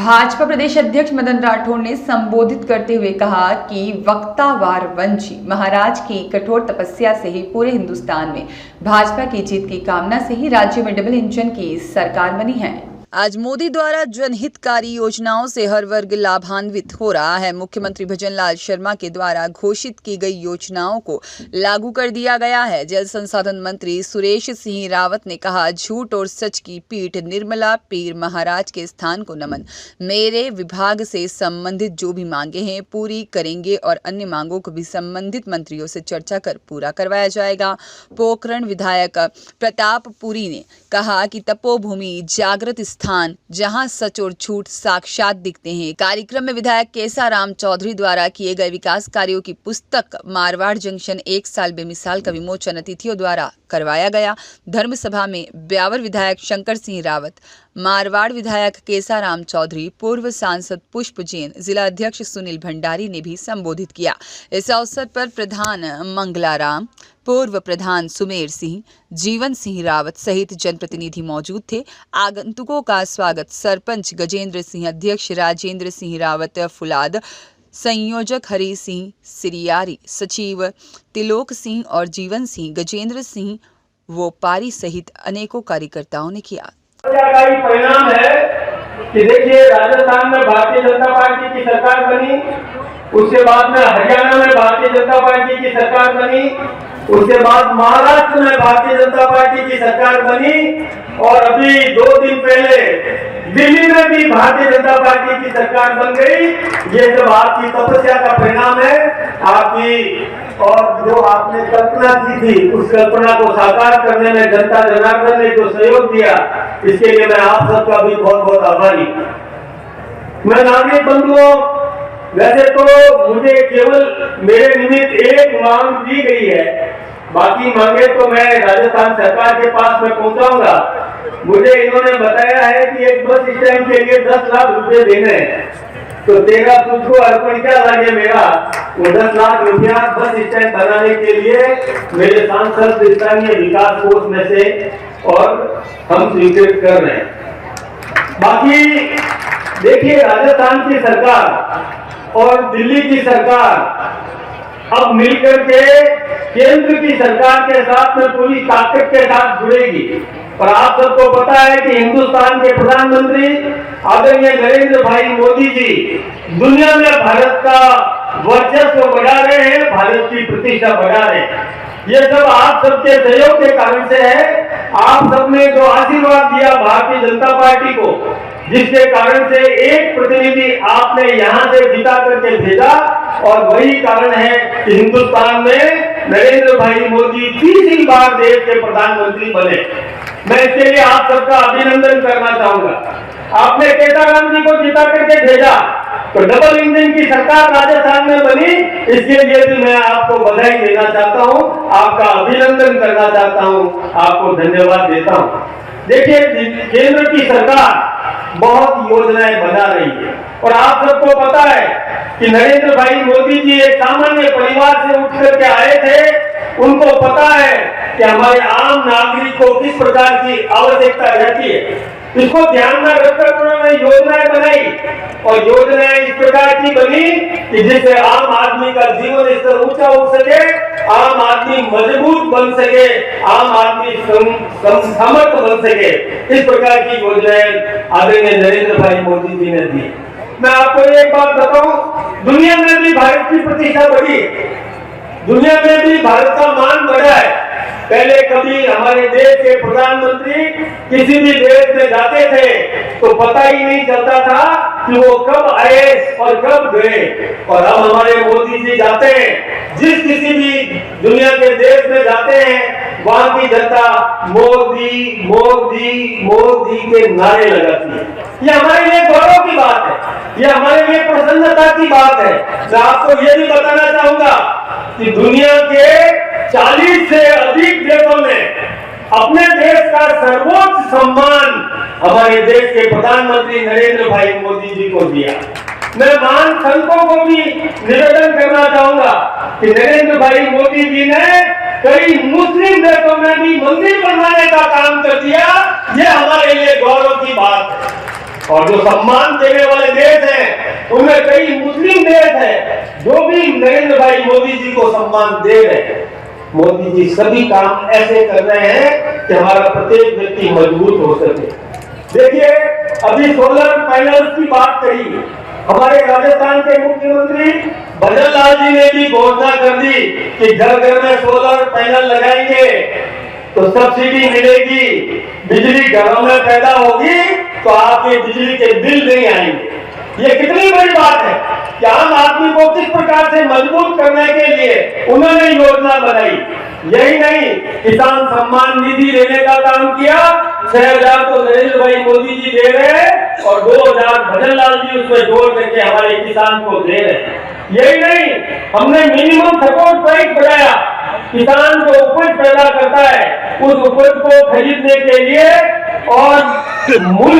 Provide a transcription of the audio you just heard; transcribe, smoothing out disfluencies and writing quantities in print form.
भाजपा प्रदेश अध्यक्ष मदन राठौड़ ने संबोधित करते हुए कहा कि वक्तावार वंशी महाराज की कठोर तपस्या से ही पूरे हिंदुस्तान में भाजपा की जीत की कामना से ही राज्य में डबल इंजन की सरकार बनी है। आज मोदी द्वारा जनहितकारी योजनाओं से हर वर्ग लाभान्वित हो रहा है। मुख्यमंत्री भजनलाल शर्मा के द्वारा घोषित की गई योजनाओं को लागू कर दिया गया है। जल संसाधन मंत्री सुरेश सिंह रावत ने कहा, झूठ और सच की पीठ निर्मला पीर महाराज के स्थान को नमन। मेरे विभाग से संबंधित जो भी मांगे हैं पूरी करेंगे और अन्य मांगों को भी संबंधित मंत्रियों से चर्चा कर पूरा करवाया जाएगा। पोखरण विधायक प्रतापपुरी ने कहा कि तपोभूमि जागृत स्थान जहां सच और झूठ साक्षात दिखते हैं। कार्यक्रम में विधायक केसाराम चौधरी द्वारा किए गए विकास कार्यों की पुस्तक मारवाड़ जंक्शन 1 साल बेमिसाल का विमोचन अतिथियों द्वारा करवाया गया। धर्म सभा में ब्यावर विधायक शंकर सिंह रावत, मारवाड़ विधायक केसाराम चौधरी, पूर्व सांसद पुष्प जैन, जिला अध्यक्ष सुनील भंडारी ने भी संबोधित किया। इस अवसर पर प्रधान मंगलाराम, पूर्व प्रधान सुमेर सिंह, जीवन सिंह रावत सहित जनप्रतिनिधि मौजूद थे। आगंतुकों का स्वागत सरपंच गजेंद्र सिंह, अध्यक्ष राजेंद्र सिंह रावत फुलाद, संयोजक हरि सिंह सिरियारी, सचिव तिलोक सिंह और जीवन सिंह, गजेंद्र सिंह वोपारी सहित अनेकों कार्यकर्ताओं ने किया। का ही परिणाम है कि देखिए, राजस्थान में भारतीय जनता पार्टी की सरकार बनी, उसके बाद में हरियाणा में भारतीय जनता पार्टी की सरकार बनी, उसके बाद महाराष्ट्र में भारतीय जनता पार्टी की सरकार बनी और अभी 2 दिन पहले दिल्ली में भी भारतीय जनता पार्टी की सरकार बन गई। ये सब आपकी तपस्या का परिणाम है। आपकी और जो आपने कल्पना की थी, उस कल्पना को साकार करने में जनता जनार्दन ने जो सहयोग दिया, इसके लिए मैं आप सबका भी बहुत बहुत आभारी। मैं नागरिक बंधुओं, वैसे तो मुझे केवल मेरे निमित्त एक मांग दी गई है, बाकी मांगे तो मैं राजस्थान सरकार के पास में पहुंचाऊंगा। मुझे इन्होंने बताया है कि एक बस स्टैंड के लिए 10 लाख रुपए देने हैं, तो तेरा तुझको अर्पण क्या लगे मेरा, वो 10 लाख रुपया बस स्टैंड बनाने के लिए मेरे सांसद स्थानीय विकास कोष में से और हम स्वीकृत कर रहे हैं। बाकी देखिए, राजस्थान की सरकार और दिल्ली की सरकार अब मिलकर के केंद्र की सरकार के साथ में पूरी ताकत के साथ जुड़ेगी। और आप सबको पता है कि हिंदुस्तान के प्रधानमंत्री आदरणीय नरेंद्र भाई मोदी जी दुनिया में भारत का वर्चस्व बढ़ा रहे हैं, भारत की प्रतिष्ठा बढ़ा रहे हैं। ये सब आप सबके सहयोग के कारण से है। आप सबने जो आशीर्वाद दिया भारतीय जनता पार्टी को, जिसके कारण से एक प्रतिनिधि आपने यहाँ से जिता करके भेजा, और वही कारण है कि हिंदुस्तान में नरेंद्र भाई मोदी तीसरी बार देश के प्रधानमंत्री बने। मैं इसके लिए आप सबका अभिनंदन करना चाहूंगा। आपने केसाराम जी को जिता करके भेजा, तो डबल इंजन की सरकार राजस्थान में बनी, इसके लिए भी मैं आपको बधाई देना चाहता हूं, आपका अभिनंदन करना चाहता हूं, आपको धन्यवाद देता हूं। देखिए, केंद्र की सरकार बहुत योजनाएं बना रही है और आप सबको पता है कि नरेंद्र भाई मोदी जी एक सामान्य परिवार से उठ करके आए थे। उनको पता है कि हमारे आम नागरिक को किस प्रकार की आवश्यकता रहती है। इसको ध्यान में रखकर उन्होंने योजनाएं बनाई और योजनाएं इस प्रकार की बनी कि जिससे आम आदमी का जीवन स्तर ऊंचा उठ सके, आम आदमी मजबूत बन सके, आम आदमी समर्थ बन सके। इस प्रकार की योजनाएं आदरणीय नरेंद्र भाई मोदी जी ने दी। मैं आपको एक बात बताऊं, दुनिया में भी भारत की प्रतिष्ठा बढ़ी, दुनिया में भी भारत का मान बढ़ा है। पहले कभी हमारे देश के प्रधानमंत्री किसी भी देश में जाते थे तो पता ही नहीं चलता था कि वो कब आए और कब गए, और अब हमारे मोदी जी जाते हैं, जिस किसी भी दुनिया के देश में जाते हैं, वहां की जनता मोदी मोदी मोदी के नारे लगाती है। ये हमारे लिए गौरव की बात है, ये हमारे लिए प्रसन्नता की बात है। मैं आपको ये भी बताना चाहूंगा कि दुनिया के 40 से अधिक देशों ने अपने देश का सर्वोच्च सम्मान हमारे देश के प्रधानमंत्री नरेंद्र भाई मोदी जी को दिया। मैं महान संतों को भी निवेदन करना चाहूंगा कि नरेंद्र भाई मोदी जी ने कई मुस्लिम देशों में भी मंदिर बनवाने का काम कर दिया। ये हमारे लिए गौरव की बात है। और जो सम्मान देने वाले देश हैं उनमें कई मुस्लिम देश हैं जो भी नरेंद्र भाई मोदी जी को सम्मान दे रहे हैं। मोदी जी सभी काम ऐसे कर रहे हैं कि हमारा प्रत्येक व्यक्ति मजबूत हो सके। देखिए, अभी सोलर पैनल्स की बात कही, हमारे राजस्थान के मुख्यमंत्री भजन लाल जी ने भी घोषणा कर दी कि घर घर में सोलर पैनल लगाएंगे तो सब्सिडी मिलेगी, बिजली घरों में पैदा होगी तो आपके बिजली के बिल नहीं आएंगे। ये कितनी बड़ी बात है कि आम आदमी को किस प्रकार से मजबूत करने के लिए उन्होंने योजना बनाई। यही नहीं, किसान सम्मान निधि देने का काम किया, 6,000 तो नरेंद्र भाई मोदी जी दे रहे हैं और 2,000 भजन लाल जी उसमें जोड़ करके हमारे किसान को दे रहे हैं। यही नहीं, हमने मिनिमम सपोर्ट प्राइस बढ़ाया, किसान जो उपज पैदा करता है उस उपज को खरीदने के लिए और मूल्य